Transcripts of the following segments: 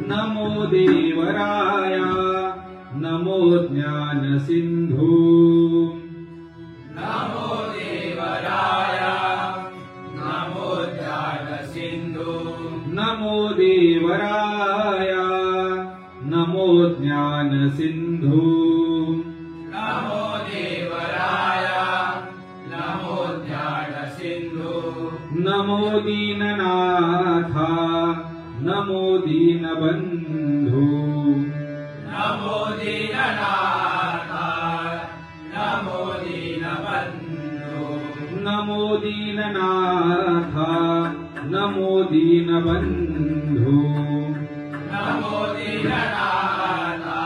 नमो देवराया नमो ज्ञान सिंधु नमो देवराया नमो ज्ञान सिंधु नमो देवराया नमो ज्ञान सिंधु नमो देवराया नमो ज्ञान सिंधु नमो दीननाथा नमो दीनबंधु नमो दीननाथा नमो दीनबंधु नमो दीननाथा नमो दीनबंधु नमो दीननाथा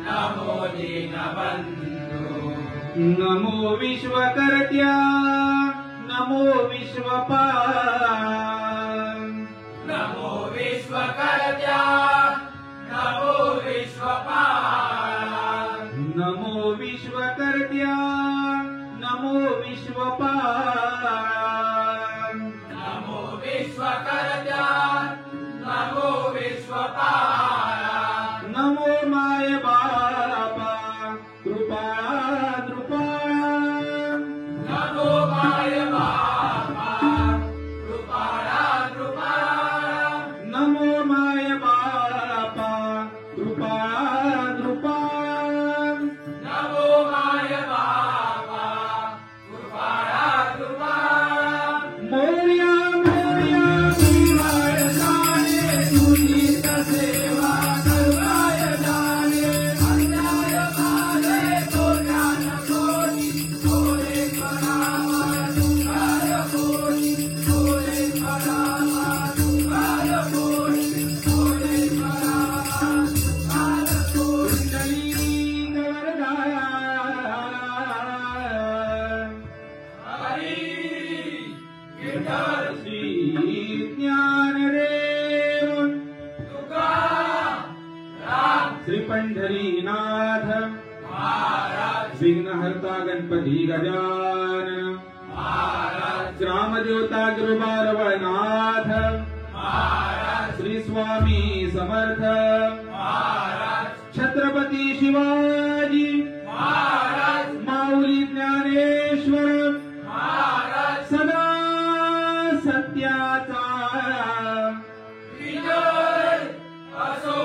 नमो दीनबंधु नमो विश्वकर्त्या नमो विश्वपाल नमो विश्वकर्त्या नमो विश्वपाल नमो विश्वकर्त्या नमो विश्वपाल नमो विश्वकर्त्या नमो विश्वपाल नमो माय बापा कृपाळा नृपाळा नमो माय बापा कृपाळा कृपाळा नमो माय बापा कृपाळा नृपाळा नमो माय बापा कृपाळा कृपाळा मोरया मोरया श्रीवार जाणे तुझीच सेवा सर्वाय जाणे अन्याय मागे तोऱ्या नकोरी तोरे करावा तुकार कोणी तोरे करावा तुकार कोणी तोरे करावा तुकार कोणी हरी विठ्ठल श्री ज्ञानदेव तुकाराम श्री पंढरीनाथ महाराज विघ्नहर्ता गणपती गजानन महाराज ग्रामदेवता गुरुबारवनाथ महाराज श्री स्वामी समर्थ महाराज छत्रपती शिवाजी महाराज माऊली ज्ञानेश्वर महाराज सदा सत्याचा विजय असो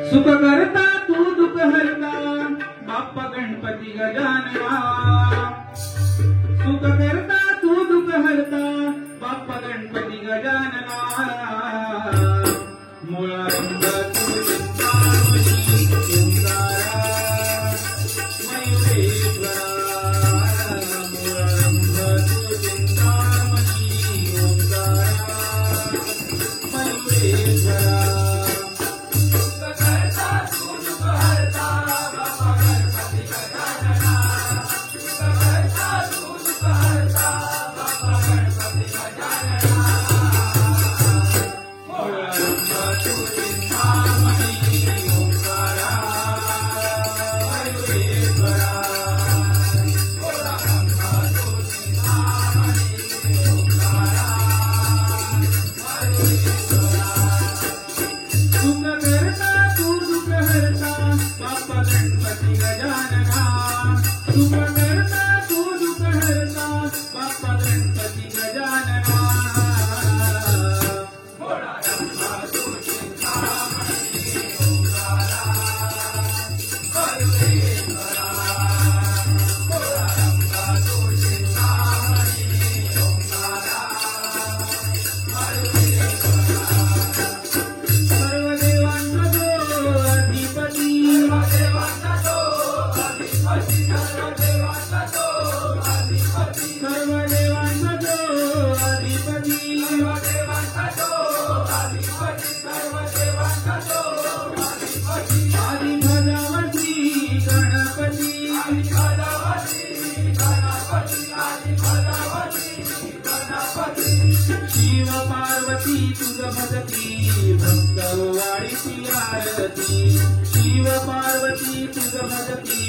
सुख करता तू दुख हरता बाप्पा गणपती गजानना सुख करता तू दुख हरता बाप्पा गणपती गजानना मुळारंभ तू चिंतामणी ओंकारा मयुरेश्वरा मुळारंभ तू चिंतामणी ओंकारा मयुरेश्वरा गणपती शिव पार्वती तुझ भजती भक्त वाढीची आरती शिव पार्वती तुझ भजती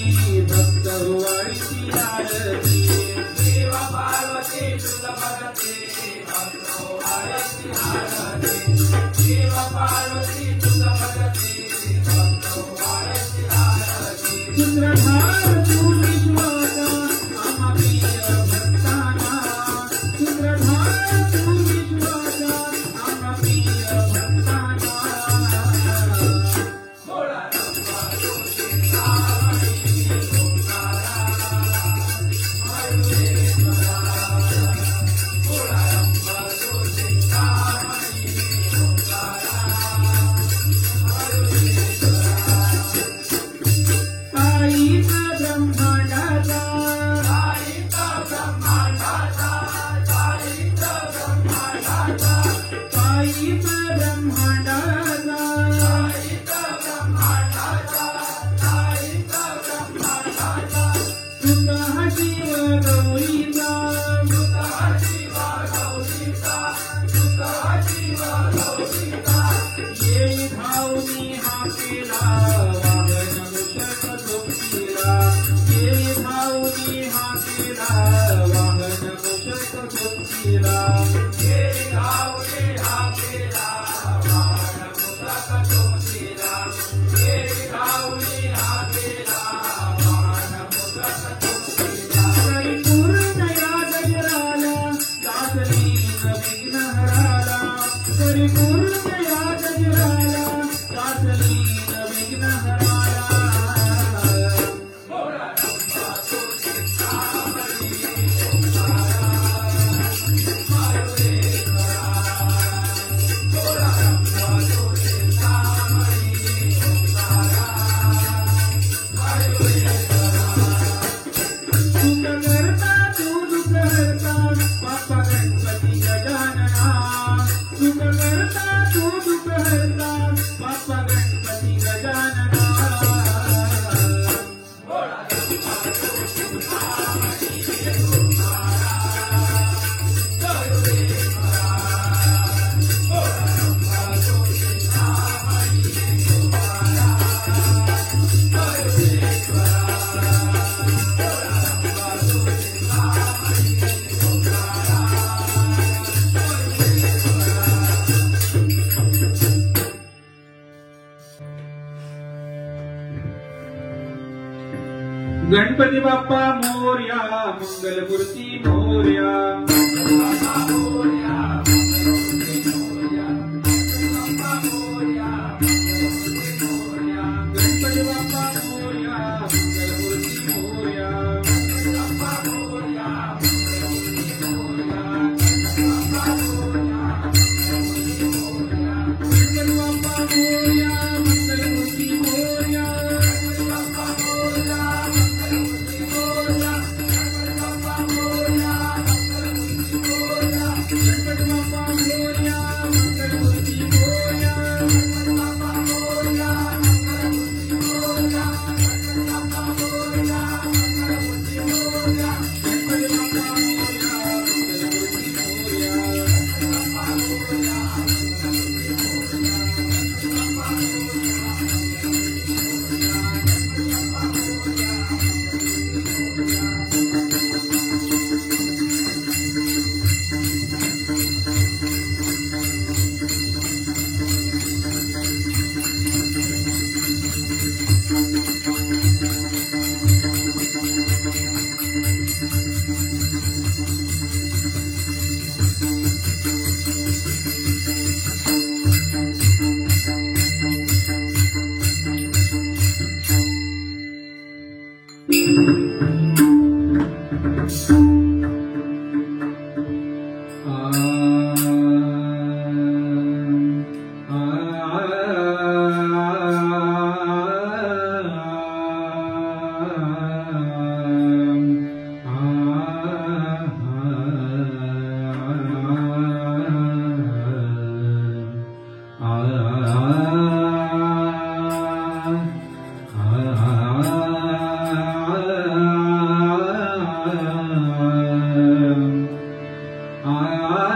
भक्त वाढीची आरती शिव पार्वती तुझ भजती भक्त वाढीची आरती शिव पार्वती तुझ भजती भक्त वाढीची आरती सूत्रधार तू विश्वाचा आम्हा प्रिय भक्तांना सूत्रधार तू विश्वाचा आम्हा प्रिय भक्तांना थोडा रंबा तुझी सावळी ओंकारा मयुरेश्वरा थोडा रंबा तुझी सावळी ओंकारा मयुरेश्वरा ताईचा ब्रह्मांडाचा ताईचा ब्रह्मांडाचा ताईचा ब्रह्मांडाचा ताईचा ब्रह्मांडाचा ताईचा ब्रह्मांडाचा ताईचा ब्रह्मांडाचा तुझा शिव गौरीचा तुझा शिव गौरीचा तुझा शिव गौरीचा येई भाऊनी हा केला वाहन मुषक झोपतीला येई भाऊनी हा केला वाहन मुषक झोपतीला हे गावले हा केला वाहन मुसक झोपतीला हे गावले हा केला वाहन मुसक झोपतीला परिपूर्ण या गजराला दासलीन विघ्न हराला परिपूर्ण या गजराला दासलीन विघ्न हराला थोडा रंबा तुझी सावळी ओंकारा मयुरेश्वरा थोडा रंबा तुझी सावळी ओंकारा मयुरेश्वरा सुख करता तू दुःख हरता बाप्पा गणपती गजानना सुख करता तू दुःख हरता बाप्पा गणपती गजानना थोडा रंबा तुझी सावळी ओंकारा मयुरेश्वरा थोडा रंबा तुझी सावळी ओंकारा मयुरेश्वरा थोडा रंबा तुझी सावळी ओंकारा गणपती बाप्पा मोरया मंगलमूर्ती मोरया बाप्पा मोरया मंगलमूर्ती मोरया बाप्पा मोरया मंगलमूर्ती मोरया गणपती बाप्पा मोरया मंगलमूर्ती मोरया बाप्पा मोरया मंगलमूर्ती मोरया बाप्पा मोरया मंगलमूर्ती मोरया गणपती बाप्पा मोरया मंगलमूर्ती मोरया बाप्पा मोरया मंगलमूर्ती मोरया बाप्पा मोरया मंगलमूर्ती मोरया गणपती बाप्पा मोरया मंगलमूर्ती मोरया बाप्पा मोरया मंगलमूर्ती मोरया बाप्पा मोरया मंगलमूर्ती मोरया गणपती बाप्पा मोरया मंगलमूर्ती मोरया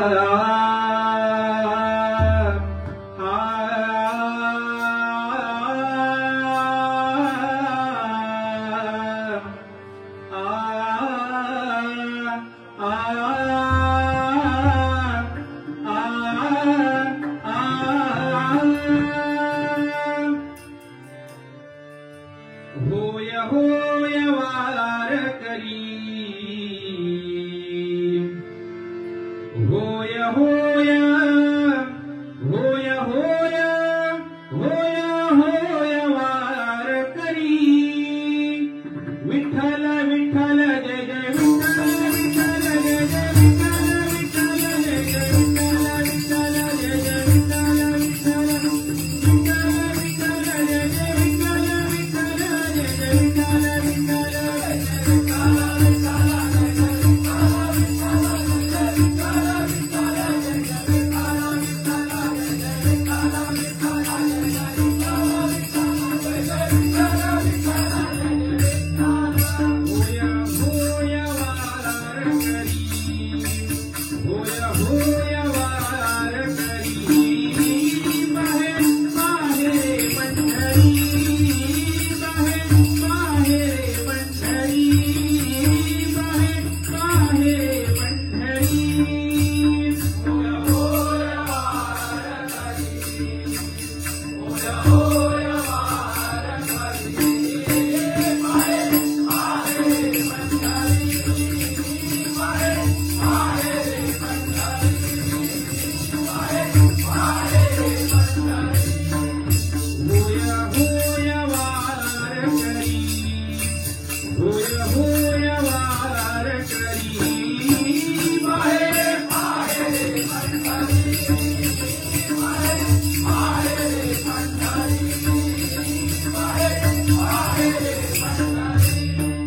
आ होय होय होय होय होय होय वारकरी विठ्ठल विठ्ठल जय जय विठ्ठल विठ्ठल जय जय विठ्ठल विठ्ठल जय जय विठ्ठल विठ्ठल जय जय विठ्ठल विठ्ठल विठ्ठल विठ्ठल जय जय विठ्ठल विठ्ठल जय जय विठ्ठल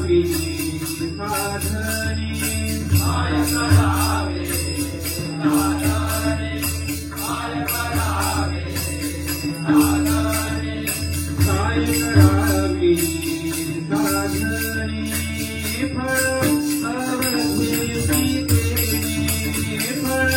विठ्ठल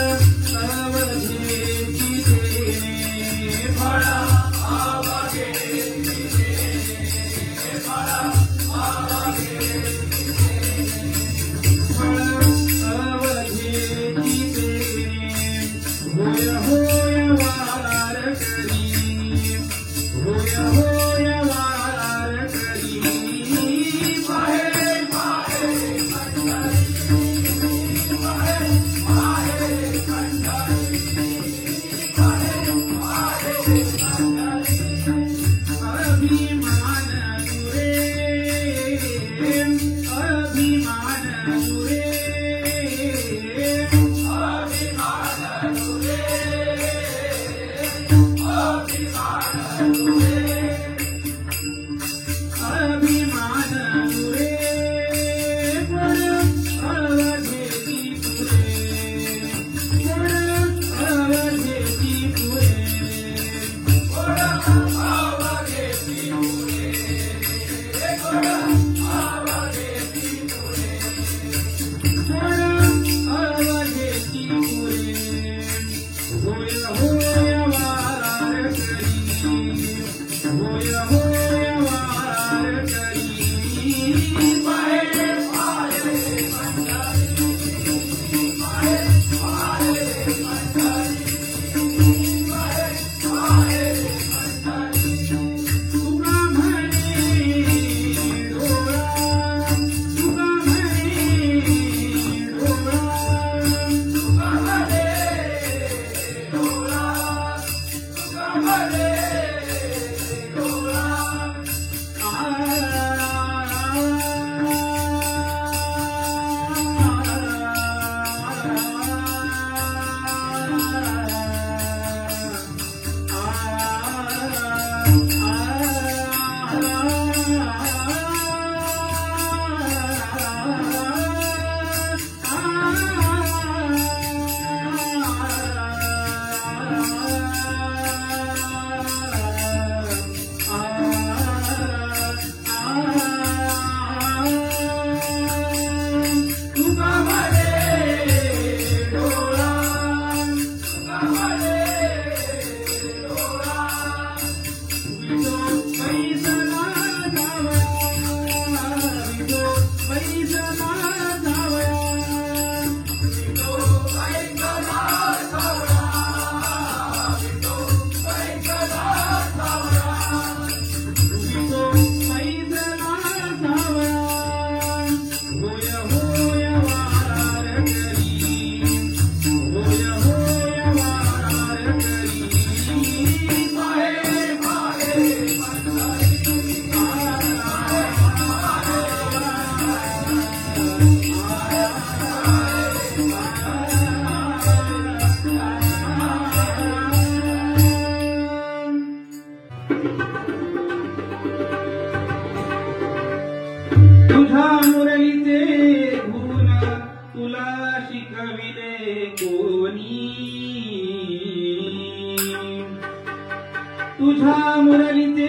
तुझा मुरलीचे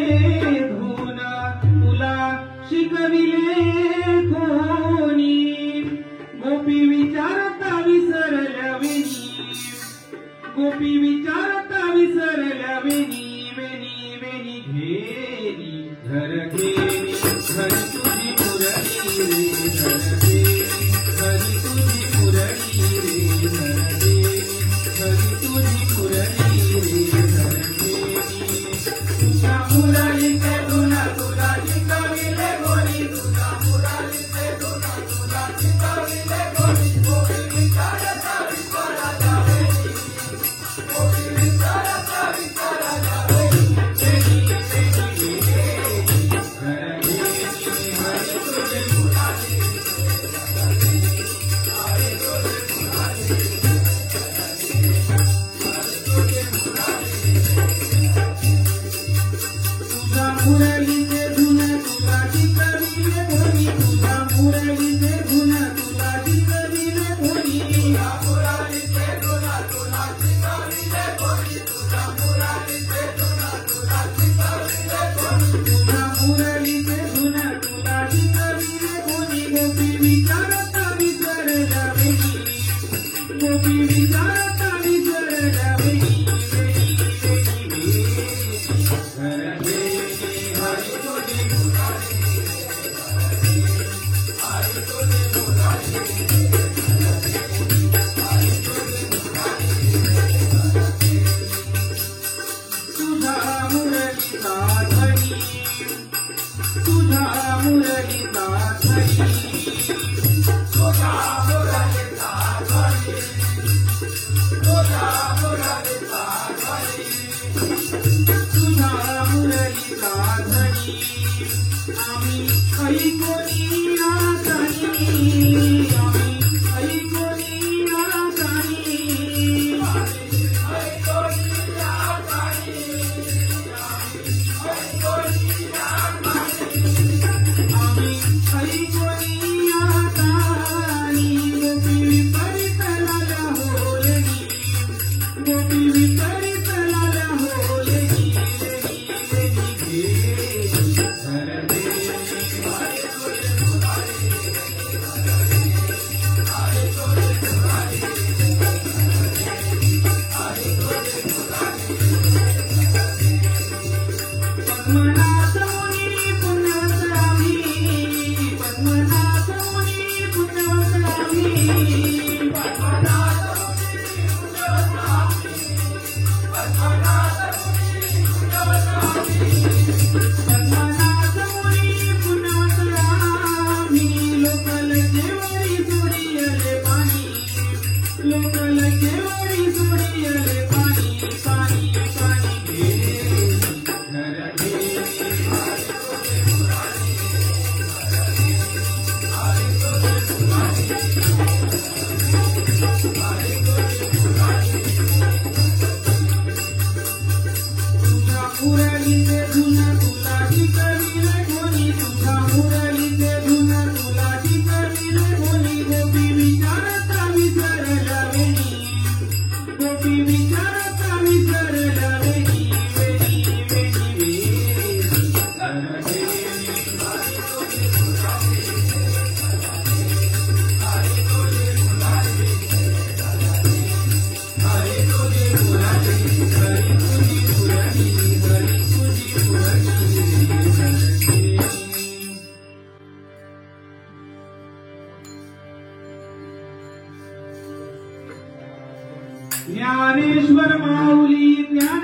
धून तुला शिकविले कोणी गोपी विचारता विसरल्या वेणी गोपी विचारता विसरल्या वेणी वेणी वेणी घेरी घर घेरी घरी तुझी मुरली रे घर घेरी घरी तुझी मुरली रे घर घेरी घरी तुझी मुरली रे घर घेरी तुझ्या मुरलीचे धून तुला शिकविले कोणी तुझ्या मुरलीचे धून तुला शिकविले कोणी गोपी विचारता विसरल्या वेणी गोपी विचारता विसरल्या वेणी वेणी वेणी वेणी घर घेरी घरी तुझी मुरली तुझा मुरलीचे धून तुला शिकविले कोणी तुझा मुरलीचे धून तुला शिकविले कोणी तुझा मुरलीचे धून तुला शिकविले कोणी तुझा मुरलीचे धून तुला शिकविले कोणी तुझा मुरलीचे धून तुला शिकविले कोणी गोपी विचारता विसरल्या वेणी गोपी विचारता विसरल्या वेणी वेणी वेणी वेणी घर घेरी हरी तुझी मुरली हरी तुझी मुरली तुझा मुरलीचा धनी तुझा मुरलीचा धनी तुझा मुरलीचा धनी तुझा मुरलीचा धनी तुझा मुरलीचा धनी आम्ही ऐकोनी आतानी आम्ही ऐकोनी आतानी आम्ही ऐकोनी आतानी गोपी विपरीतला होलनी गोपी विपरीतला होलनी वेणी वेणी घेरी घर घेरी पद्मनाथ मुनी पुण्यवंत आम्ही पद्मनाथ मुनी पुण्यवंत आम्ही पद्मनाथ मुनी पुण्यवंत आम्ही पद्मनाथ मुनी पुण्यवंत आम्ही पद्मनाथ मुनी पुण्यवंत आम्ही लोकल केवळी सोडियले पाणी लोकल केवळी सोडियले पाणी पाणी पाणी घेरी घर घेरी तुझा मुरलीचे धून तुला शिकविले कोणी तुझा मुरलीचे धून तुला शिकविले कोणी गोपी विचारता विसरल्या वेणी गोपी विचारता विसरल्या वेणी वेणी वेणी वेणी घर घेरी हरी तुझी मुरली हरी तुझी मुरली हरी तुझी मुरली हरी तुझी मुरली घर घेरी ज्ञानेश्वर माऊली ज्ञान